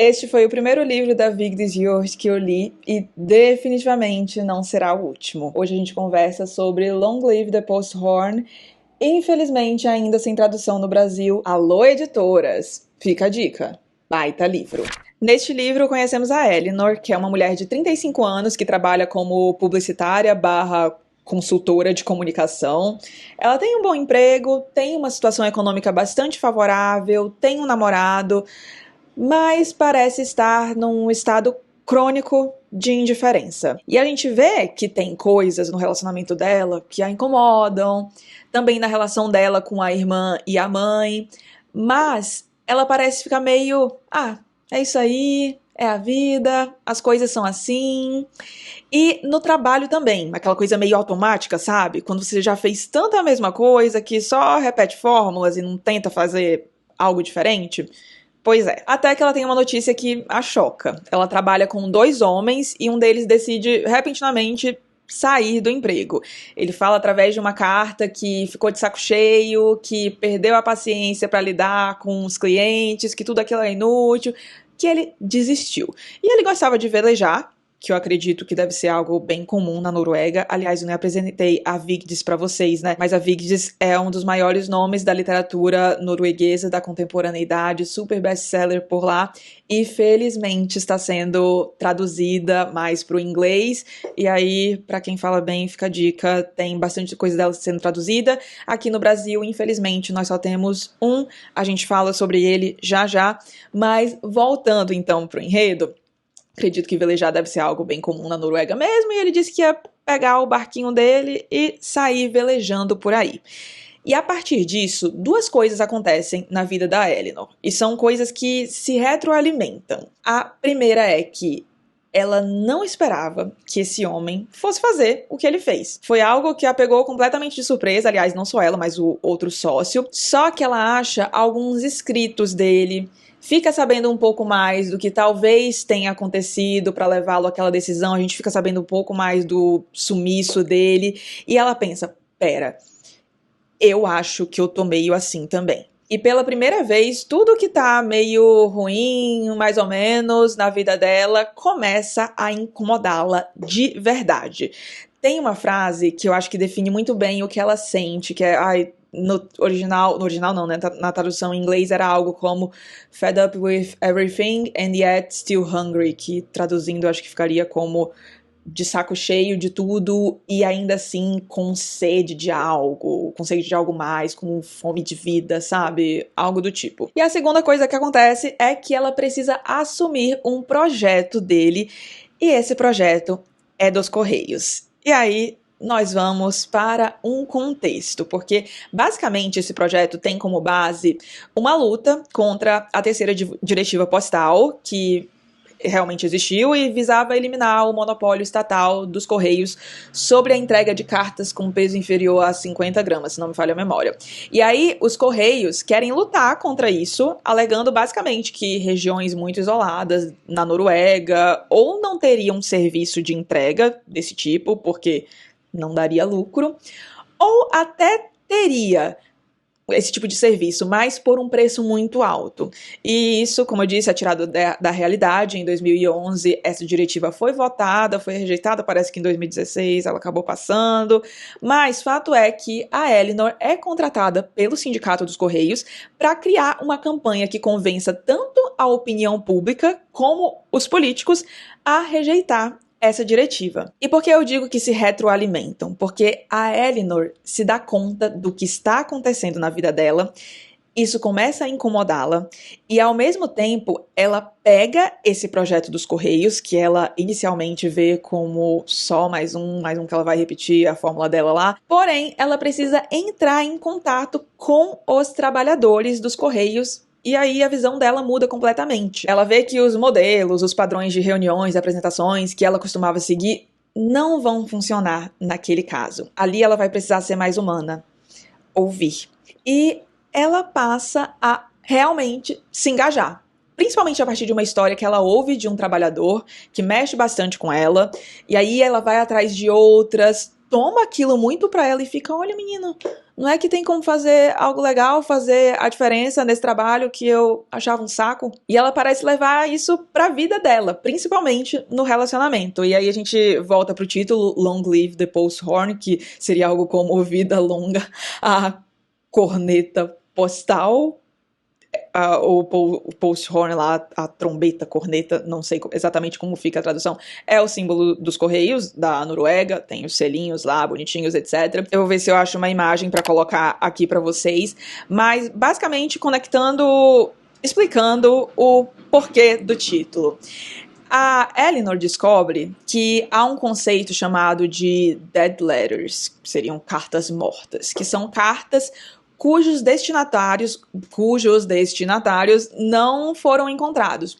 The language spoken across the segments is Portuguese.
Este foi o primeiro livro da Vigdis Hjorth que eu li e definitivamente não será o último. Hoje a gente conversa sobre Long Live the Posthorn, infelizmente ainda sem tradução no Brasil. Alô, editoras! Fica a dica. Baita livro. Neste livro conhecemos a Eleanor, que é uma mulher de 35 anos que trabalha como publicitária / consultora de comunicação. Ela tem um bom emprego, tem uma situação econômica bastante favorável, tem um namorado, mas parece estar num estado crônico de indiferença. E a gente vê que tem coisas no relacionamento dela que a incomodam, também na relação dela com a irmã e a mãe, mas ela parece ficar meio, é isso aí, é a vida, as coisas são assim. E no trabalho também, aquela coisa meio automática, sabe? Quando você já fez tanta a mesma coisa que só repete fórmulas e não tenta fazer algo diferente. Pois é, até que ela tem uma notícia que a choca. Ela trabalha com 2 homens e um deles decide repentinamente sair do emprego. Ele fala através de uma carta que ficou de saco cheio, que perdeu a paciência para lidar com os clientes, que tudo aquilo é inútil, que ele desistiu. E ele gostava de velejar, que eu acredito que deve ser algo bem comum na Noruega. Aliás, eu nem apresentei a Vigdis pra vocês, né? Mas a Vigdis é um dos maiores nomes da literatura norueguesa da contemporaneidade, super best-seller por lá, e felizmente está sendo traduzida mais pro inglês. E aí, pra quem fala bem, fica a dica, tem bastante coisa dela sendo traduzida. Aqui no Brasil, infelizmente, nós só temos um, a gente fala sobre ele já já, mas voltando então pro enredo, acredito que velejar deve ser algo bem comum na Noruega mesmo, e ele disse que ia pegar o barquinho dele e sair velejando por aí. E a partir disso, 2 coisas acontecem na vida da Eleanor, e são coisas que se retroalimentam. A primeira é que ela não esperava que esse homem fosse fazer o que ele fez. Foi algo que a pegou completamente de surpresa, aliás, não só ela, mas o outro sócio. Só que ela acha alguns escritos dele, fica sabendo um pouco mais do que talvez tenha acontecido para levá-lo àquela decisão, a gente fica sabendo um pouco mais do sumiço dele, e ela pensa, pera, eu acho que eu tô meio assim também. E pela primeira vez, tudo que tá meio ruim, mais ou menos, na vida dela, começa a incomodá-la de verdade. Tem uma frase que eu acho que define muito bem o que ela sente, que é, no original não, né? Na tradução em inglês era algo como fed up with everything and yet still hungry, que traduzindo acho que ficaria como de saco cheio de tudo e ainda assim com sede de algo mais, com fome de vida, sabe? Algo do tipo. E a segunda coisa que acontece é que ela precisa assumir um projeto dele, e esse projeto é dos Correios. E aí nós vamos para um contexto, porque basicamente esse projeto tem como base uma luta contra a terceira diretiva postal, que realmente existiu e visava eliminar o monopólio estatal dos Correios sobre a entrega de cartas com peso inferior a 50 gramas, se não me falha a memória. E aí os Correios querem lutar contra isso, alegando basicamente que regiões muito isoladas na Noruega ou não teriam um serviço de entrega desse tipo, porque não daria lucro, ou até teria esse tipo de serviço, mas por um preço muito alto. E isso, como eu disse, é tirado da realidade. Em 2011, essa diretiva foi votada, foi rejeitada, parece que em 2016 ela acabou passando, mas fato é que a Eleanor é contratada pelo Sindicato dos Correios para criar uma campanha que convença tanto a opinião pública como os políticos a rejeitar essa diretiva. E por que eu digo que se retroalimentam? Porque a Eleanor se dá conta do que está acontecendo na vida dela, isso começa a incomodá-la, e ao mesmo tempo ela pega esse projeto dos Correios, que ela inicialmente vê como só mais um que ela vai repetir a fórmula dela lá, porém ela precisa entrar em contato com os trabalhadores dos Correios. E aí a visão dela muda completamente. Ela vê que os modelos, os padrões de reuniões, apresentações que ela costumava seguir não vão funcionar naquele caso. Ali ela vai precisar ser mais humana, ouvir. E ela passa a realmente se engajar. Principalmente a partir de uma história que ela ouve de um trabalhador que mexe bastante com ela. E aí ela vai atrás de outras toma aquilo muito pra ela e fica, olha, menina, não é que tem como fazer algo legal, fazer a diferença nesse trabalho que eu achava um saco? E ela parece levar isso pra vida dela, principalmente no relacionamento. E aí a gente volta pro título, Long Live the Post Horn, que seria algo como vida longa a corneta postal. O post horn lá, a trombeta, corneta, não sei exatamente como fica a tradução, é o símbolo dos Correios da Noruega, tem os selinhos lá, bonitinhos, etc. Eu vou ver se eu acho uma imagem pra colocar aqui pra vocês, mas basicamente explicando o porquê do título. A Eleanor descobre que há um conceito chamado de dead letters, que seriam cartas mortas, que são cartas cujos destinatários não foram encontrados.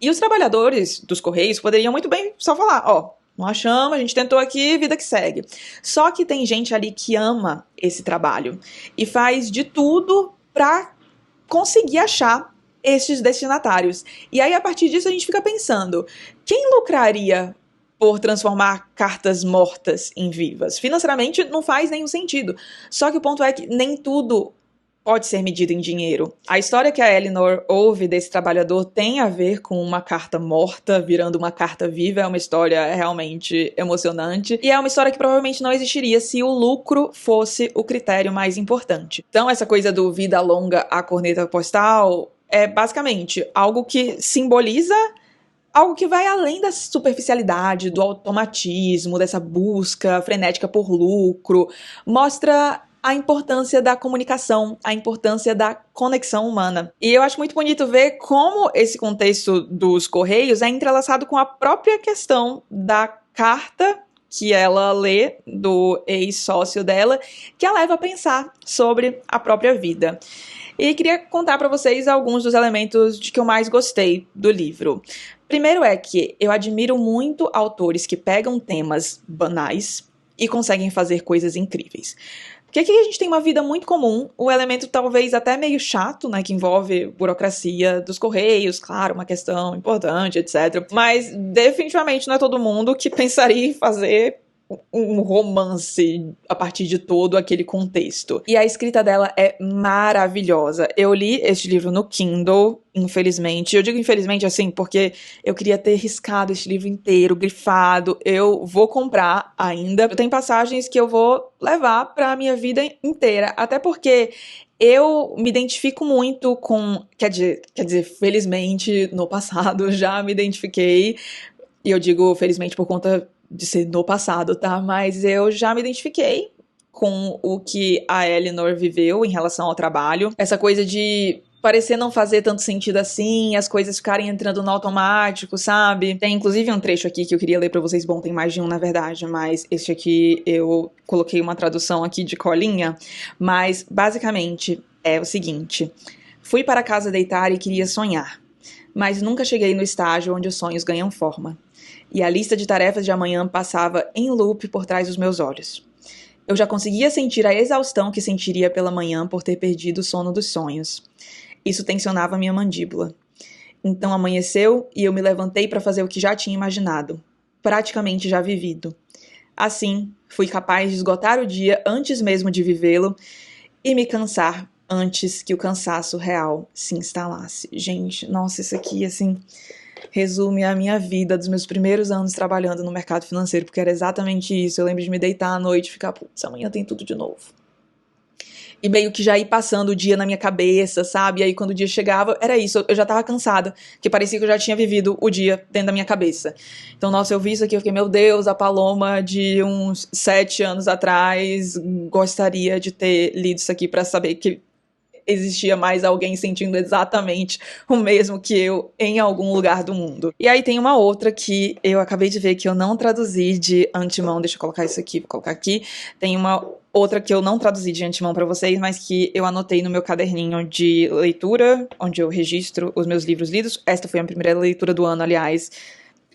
E os trabalhadores dos Correios poderiam muito bem só falar, ó, não achamos, a gente tentou aqui, vida que segue. Só que tem gente ali que ama esse trabalho e faz de tudo pra conseguir achar esses destinatários. E aí, a partir disso, a gente fica pensando, quem lucraria por transformar cartas mortas em vivas? Financeiramente, não faz nenhum sentido. Só que o ponto é que nem tudo pode ser medido em dinheiro. A história que a Eleanor ouve desse trabalhador tem a ver com uma carta morta virando uma carta viva. É uma história realmente emocionante. E é uma história que provavelmente não existiria se o lucro fosse o critério mais importante. Então, essa coisa do vida longa à corneta postal é basicamente algo que simboliza algo que vai além da superficialidade, do automatismo, dessa busca frenética por lucro. Mostra a importância da comunicação, a importância da conexão humana. E eu acho muito bonito ver como esse contexto dos Correios é entrelaçado com a própria questão da carta que ela lê do ex-sócio dela, que a leva a pensar sobre a própria vida. E queria contar para vocês alguns dos elementos de que eu mais gostei do livro. Primeiro é que eu admiro muito autores que pegam temas banais e conseguem fazer coisas incríveis. Porque aqui a gente tem uma vida muito comum, um elemento talvez até meio chato, né, que envolve burocracia dos Correios, claro, uma questão importante, etc. Mas definitivamente não é todo mundo que pensaria em fazer um romance a partir de todo aquele contexto. E a escrita dela é maravilhosa. Eu li este livro no Kindle, infelizmente. Eu digo infelizmente assim porque eu queria ter riscado este livro inteiro, grifado. Eu vou comprar ainda. Tem passagens que eu vou levar pra minha vida inteira, até porque eu me identifico muito com... Quer dizer, felizmente, no passado já me identifiquei. E eu digo felizmente por conta de ser no passado, tá? Mas eu já me identifiquei com o que a Eleanor viveu em relação ao trabalho. Essa coisa de parecer não fazer tanto sentido assim, as coisas ficarem entrando no automático, sabe? Tem inclusive um trecho aqui que eu queria ler pra vocês. Bom, tem mais de um, na verdade, mas este aqui eu coloquei uma tradução aqui de colinha. Mas, basicamente, é o seguinte. Fui para casa deitar e queria sonhar, mas nunca cheguei no estágio onde os sonhos ganham forma. E a lista de tarefas de amanhã passava em loop por trás dos meus olhos. Eu já conseguia sentir a exaustão que sentiria pela manhã por ter perdido o sono dos sonhos. Isso tensionava minha mandíbula. Então amanheceu e eu me levantei para fazer o que já tinha imaginado, praticamente já vivido. Assim, fui capaz de esgotar o dia antes mesmo de vivê-lo e me cansar antes que o cansaço real se instalasse. Gente, nossa, isso aqui, assim, resume a minha vida dos meus primeiros anos trabalhando no mercado financeiro, porque era exatamente isso. Eu lembro de me deitar à noite e ficar, putz, amanhã tem tudo de novo. E meio que já ir passando o dia na minha cabeça, sabe? E aí quando o dia chegava, era isso, eu já tava cansada, que parecia que eu já tinha vivido o dia dentro da minha cabeça. Então, nossa, eu vi isso aqui, eu fiquei, meu Deus, a Paloma de uns 7 anos atrás gostaria de ter lido isso aqui pra saber que existia mais alguém sentindo exatamente o mesmo que eu em algum lugar do mundo. E aí tem uma outra que eu acabei de ver que eu não traduzi de antemão, deixa eu colocar isso aqui, vou colocar aqui. Tem uma outra que eu não traduzi de antemão pra vocês, mas que eu anotei no meu caderninho de leitura, onde eu registro os meus livros lidos. Esta foi a primeira leitura do ano, aliás.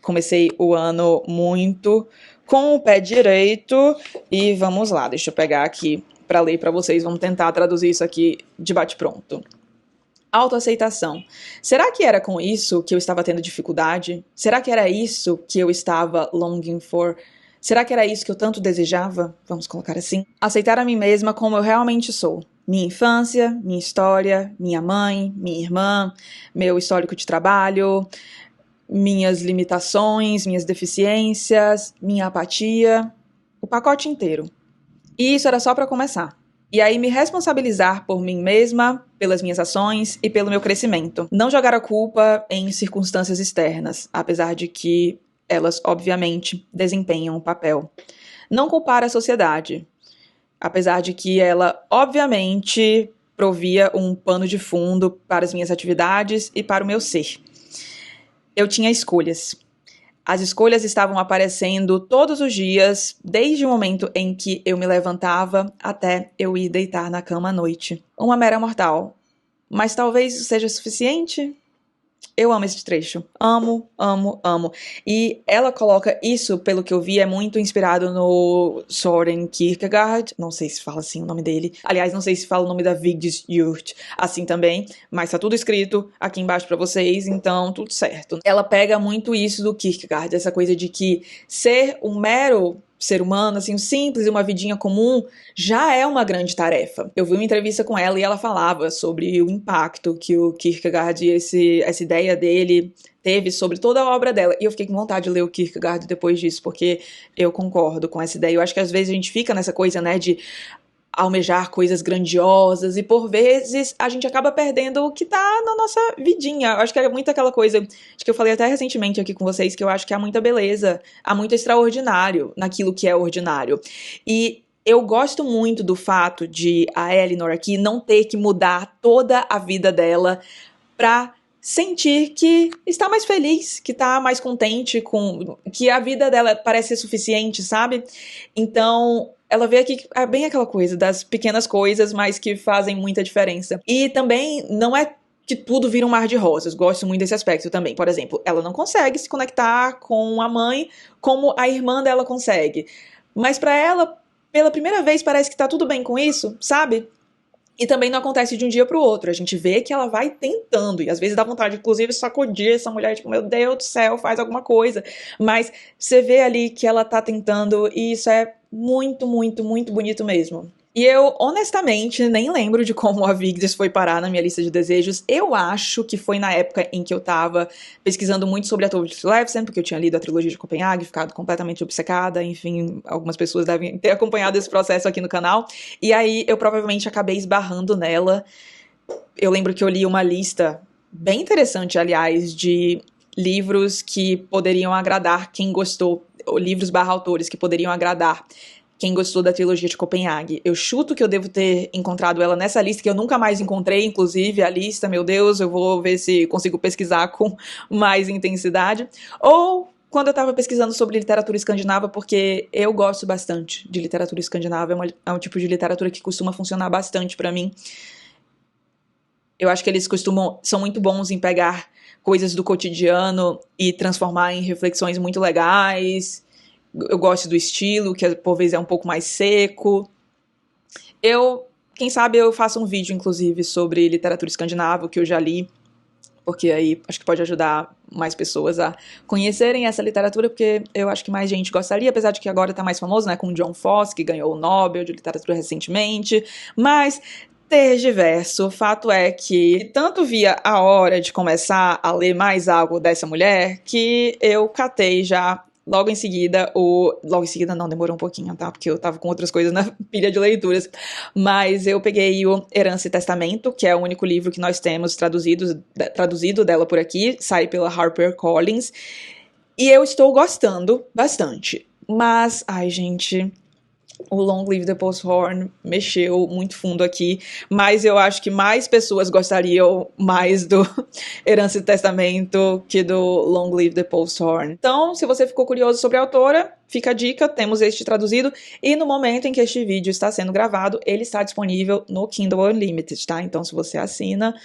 Comecei o ano muito com o pé direito e vamos lá, deixa eu pegar aqui para ler para vocês, vamos tentar traduzir isso aqui de bate-pronto. Autoaceitação. Será que era com isso que eu estava tendo dificuldade? Será que era isso que eu estava longing for? Será que era isso que eu tanto desejava? Vamos colocar assim. Aceitar a mim mesma como eu realmente sou. Minha infância, minha história, minha mãe, minha irmã, meu histórico de trabalho, minhas limitações, minhas deficiências, minha apatia, o pacote inteiro. E isso era só para começar. E aí me responsabilizar por mim mesma, pelas minhas ações e pelo meu crescimento. Não jogar a culpa em circunstâncias externas, apesar de que elas, obviamente, desempenham um papel. Não culpar a sociedade, apesar de que ela, obviamente, provia um pano de fundo para as minhas atividades e para o meu ser. Eu tinha escolhas. As escolhas estavam aparecendo todos os dias, desde o momento em que eu me levantava até eu ir deitar na cama à noite. Uma mera mortal. Mas talvez isso seja suficiente? Eu amo esse trecho. Amo, amo, amo. E ela coloca isso, pelo que eu vi, é muito inspirado no Søren Kierkegaard. Não sei se fala assim o nome dele. Aliás, não sei se fala o nome da Vigdis Hjorth assim também. Mas tá tudo escrito aqui embaixo pra vocês, então tudo certo. Ela pega muito isso do Kierkegaard, essa coisa de que ser um mero ser humano, assim, simples e uma vidinha comum, já é uma grande tarefa. Eu vi uma entrevista com ela e ela falava sobre o impacto que o Kierkegaard e essa ideia dele teve sobre toda a obra dela. E eu fiquei com vontade de ler o Kierkegaard depois disso, porque eu concordo com essa ideia. Eu acho que às vezes a gente fica nessa coisa, né, de almejar coisas grandiosas e por vezes a gente acaba perdendo o que tá na nossa vidinha. Eu acho que é muito aquela coisa, acho que eu falei até recentemente aqui com vocês, que eu acho que há muita beleza, há muito extraordinário naquilo que é ordinário. E eu gosto muito do fato de a Elinor aqui não ter que mudar toda a vida dela pra sentir que está mais feliz, que está mais contente, com que a vida dela parece ser suficiente, sabe? Então, ela vê aqui, é bem aquela coisa das pequenas coisas, mas que fazem muita diferença. E também não é que tudo vira um mar de rosas. Gosto muito desse aspecto também. Por exemplo, ela não consegue se conectar com a mãe como a irmã dela consegue. Mas pra ela, pela primeira vez, parece que tá tudo bem com isso, sabe? E também não acontece de um dia pro outro. A gente vê que ela vai tentando. E às vezes dá vontade, inclusive, sacudir essa mulher, tipo, meu Deus do céu, faz alguma coisa. Mas você vê ali que ela tá tentando e isso é muito, muito, muito bonito mesmo. E eu, honestamente, nem lembro de como a Vigdis foi parar na minha lista de desejos. Eu acho que foi na época em que eu tava pesquisando muito sobre a Tove Ditlevsen, porque eu tinha lido a trilogia de Copenhague, ficado completamente obcecada. Enfim, algumas pessoas devem ter acompanhado esse processo aqui no canal. E aí eu provavelmente acabei esbarrando nela. Eu lembro que eu li uma lista bem interessante, aliás, de livros que poderiam agradar quem gostou, ou livros/autores que poderiam agradar quem gostou da trilogia de Copenhague. Eu chuto que eu devo ter encontrado ela nessa lista, que eu nunca mais encontrei, inclusive, a lista, meu Deus, eu vou ver se consigo pesquisar com mais intensidade. Ou quando eu estava pesquisando sobre literatura escandinava, porque eu gosto bastante de literatura escandinava, é um tipo de literatura que costuma funcionar bastante para mim. Eu acho que eles são muito bons em pegar coisas do cotidiano e transformar em reflexões muito legais. Eu gosto do estilo, que por vezes é um pouco mais seco. Quem sabe eu faço um vídeo, inclusive, sobre literatura escandinava, que eu já li, porque aí acho que pode ajudar mais pessoas a conhecerem essa literatura, porque eu acho que mais gente gostaria, apesar de que agora tá mais famoso, né, com o John Fosse, que ganhou o Nobel de Literatura recentemente, mas tergiverso, o fato é que tanto via a hora de começar a ler mais algo dessa mulher, que eu catei já logo em seguida, não, demorou um pouquinho, tá? Porque eu tava com outras coisas na pilha de leituras. Mas eu peguei o Herança e Testamento, que é o único livro que nós temos traduzido dela por aqui, sai pela HarperCollins. E eu estou gostando bastante. Mas, ai, gente, o Long Live the Post Horn mexeu muito fundo aqui, mas eu acho que mais pessoas gostariam mais do Herança e Testamento que do Long Live the Post Horn. Então, se você ficou curioso sobre a autora, fica a dica, temos este traduzido, e no momento em que este vídeo está sendo gravado, ele está disponível no Kindle Unlimited, tá? Então, se você assina,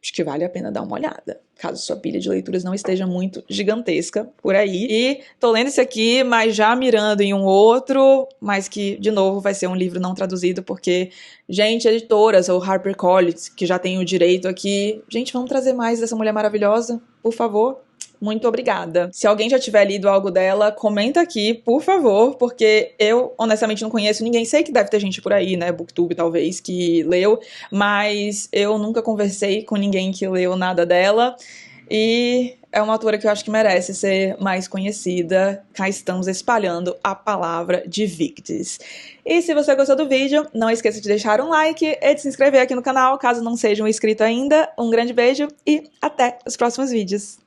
acho que vale a pena dar uma olhada, caso sua pilha de leituras não esteja muito gigantesca por aí. E tô lendo esse aqui, mas já mirando em um outro, mas que, de novo, vai ser um livro não traduzido, porque, gente, editoras ou HarperCollins, que já tem o direito aqui, gente, vamos trazer mais dessa mulher maravilhosa, por favor. muito obrigada. Se alguém já tiver lido algo dela, comenta aqui, por favor, porque eu honestamente não conheço ninguém. Sei que deve ter gente por aí, né, Booktube talvez, que leu, mas eu nunca conversei com ninguém que leu nada dela. E é uma autora que eu acho que merece ser mais conhecida. Cá estamos espalhando a palavra de Vigdis. E se você gostou do vídeo, não esqueça de deixar um like e de se inscrever aqui no canal, caso não seja um inscrito ainda. Um grande beijo e até os próximos vídeos.